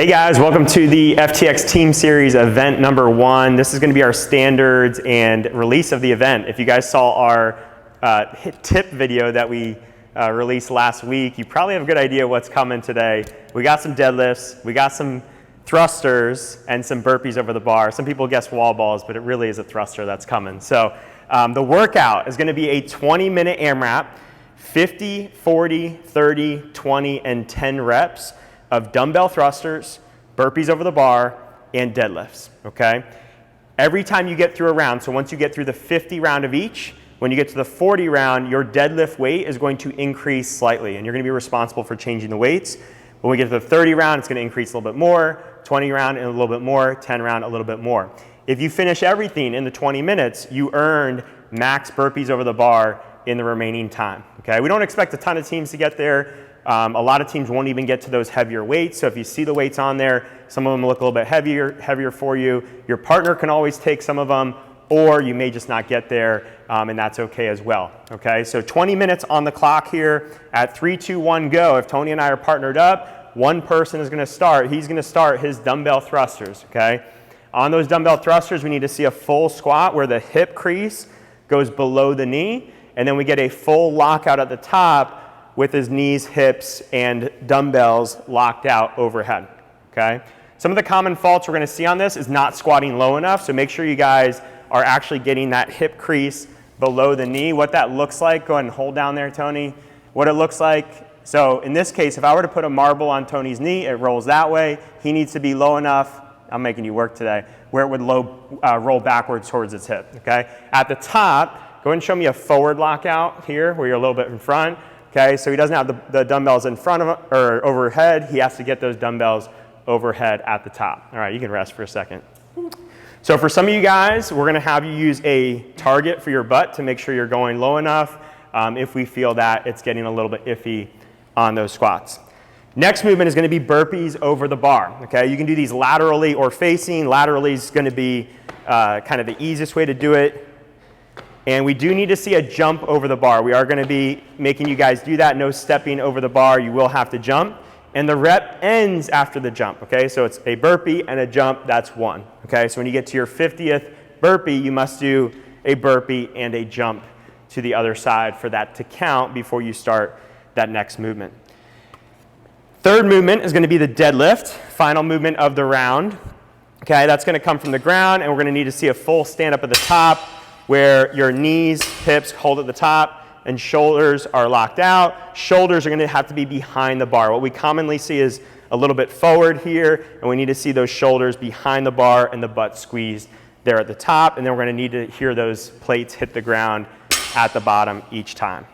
Hey guys, welcome to the FTX Team Series event number 1. This is going to be our standards and release of the event. If you guys saw our tip video that we released last week, you probably have a good idea what's coming today. We got some deadlifts, we got some thrusters, and some burpees over the bar. Some people guess wall balls, but it really is a thruster that's coming. So the workout is going to be a 20-minute AMRAP, 50, 40, 30, 20, and 10 reps of dumbbell thrusters, burpees over the bar, and deadlifts, okay? Every time you get through a round, so once you get through the 50 round of each, when you get to the 40 round, your deadlift weight is going to increase slightly, and you're gonna be responsible for changing the weights. When we get to the 30 round, it's gonna increase a little bit more, 20 round and a little bit more, 10 round a little bit more. If you finish everything in the 20 minutes, you earned max burpees over the bar in the remaining time, okay? We don't expect a ton of teams to get there. A lot of teams won't even get to those heavier weights. So if you see the weights on there, some of them look a little bit heavier for you. Your partner can always take some of them, or you may just not get there, and that's okay as well. Okay, so 20 minutes on the clock here. At 3, 2, 1, go. If Tony and I are partnered up, one person is going to start. He's going to start his dumbbell thrusters. Okay, on those dumbbell thrusters, we need to see a full squat where the hip crease goes below the knee, and then we get a full lockout at the top with his knees, hips, and dumbbells locked out overhead, okay? Some of the common faults we're gonna see on this is not squatting low enough, so make sure you guys are actually getting that hip crease below the knee. What that looks like, go ahead and hold down there, Tony. What it looks like, so in this case, if I were to put a marble on Tony's knee, it rolls that way. He needs to be low enough, I'm making you work today, where it would roll backwards towards its hip, okay? At the top, go ahead and show me a forward lockout here, where you're a little bit in front. Okay, so he doesn't have the dumbbells in front of him or overhead. He has to get those dumbbells overhead at the top. All right, you can rest for a second. So for some of you guys, we're gonna have you use a target for your butt to make sure you're going low enough if we feel that it's getting a little bit iffy on those squats. Next movement is gonna be burpees over the bar. Okay, you can do these laterally or facing. Laterally is gonna be kind of the easiest way to do it. And we do need to see a jump over the bar. We are going to be making you guys do that. No stepping over the bar. You will have to jump. And the rep ends after the jump, okay? So it's a burpee and a jump. That's 1, okay? So when you get to your 50th burpee, you must do a burpee and a jump to the other side for that to count before you start that next movement. Third movement is going to be the deadlift, final movement of the round. Okay, that's going to come from the ground, and we're going to need to see a full stand up at the top, where your knees, hips hold at the top and shoulders are locked out. Shoulders are going to have to be behind the bar. What we commonly see is a little bit forward here, and we need to see those shoulders behind the bar and the butt squeezed there at the top, and then we're going to need to hear those plates hit the ground at the bottom each time,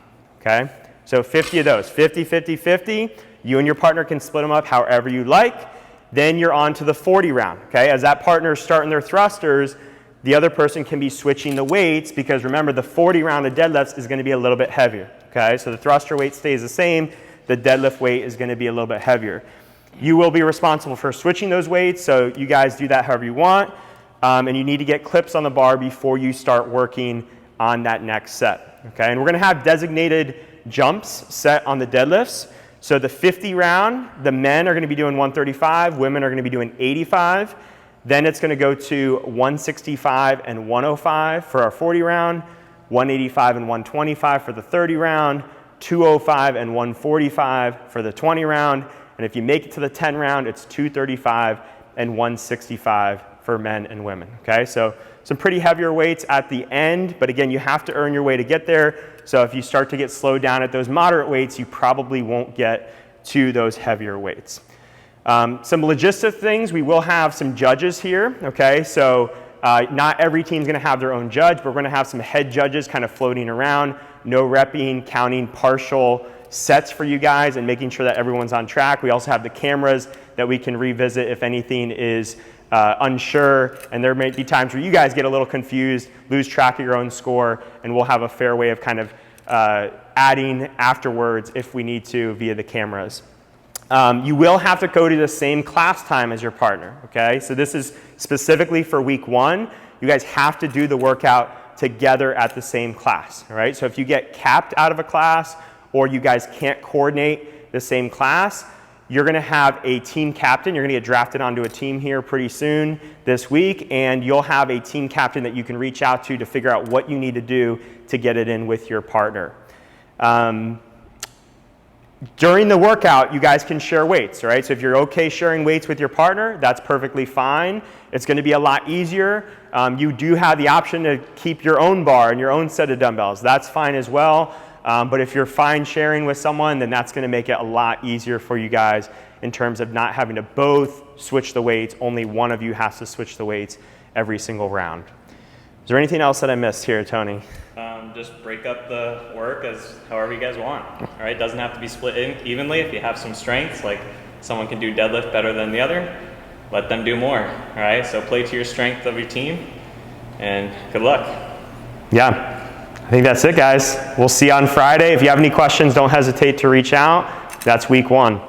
okay? So 50 of those, 50, 50, 50. You and your partner can split them up however you like. Then you're on to the 40 round, okay? As that partner is starting their thrusters, the other person can be switching the weights, because remember, the 40 round of deadlifts is going to be a little bit heavier, okay? So the thruster weight stays the same, the deadlift weight is going to be a little bit heavier. You will be responsible for switching those weights, so you guys do that however you want, and you need to get clips on the bar before you start working on that next set, okay? And we're going to have designated jumps set on the deadlifts. So the 50 round, the men are going to be doing 135, women are going to be doing 85. Then it's going to go to 165 and 105 for our 40 round, 185 and 125 for the 30 round, 205 and 145 for the 20 round, and if you make it to the 10 round, it's 235 and 165 for men and women, okay? So some pretty heavier weights at the end, but again, you have to earn your way to get there, so if you start to get slowed down at those moderate weights, you probably won't get to those heavier weights. Some logistic things, we will have some judges here, okay? So not every team's gonna have their own judge, but we're gonna have some head judges kind of floating around, no repping, counting partial sets for you guys and making sure that everyone's on track. We also have the cameras that we can revisit if anything is unsure, and there may be times where you guys get a little confused, lose track of your own score, and we'll have a fair way of kind of adding afterwards if we need to via the cameras. You will have to go to the same class time as your partner, okay? So this is specifically for week 1. You guys have to do the workout together at the same class, all right? So if you get capped out of a class or you guys can't coordinate the same class, you're gonna have a team captain. You're gonna get drafted onto a team here pretty soon this week, and you'll have a team captain that you can reach out to figure out what you need to do to get it in with your partner. During the workout, you guys can share weights, right? So if you're okay sharing weights with your partner, that's perfectly fine. It's gonna be a lot easier. You do have the option to keep your own bar and your own set of dumbbells. That's fine as well. But if you're fine sharing with someone, then that's gonna make it a lot easier for you guys in terms of not having to both switch the weights. Only one of you has to switch the weights every single round. Is there anything else that I missed here, Tony? Just break up the work as however you guys want. All right, doesn't have to be split evenly. If you have some strengths, like someone can do deadlift better than the other, let them do more. All right, so play to your strength of your team, and good luck. Yeah, I think that's it, guys. We'll see you on Friday. If you have any questions, don't hesitate to reach out. That's week 1.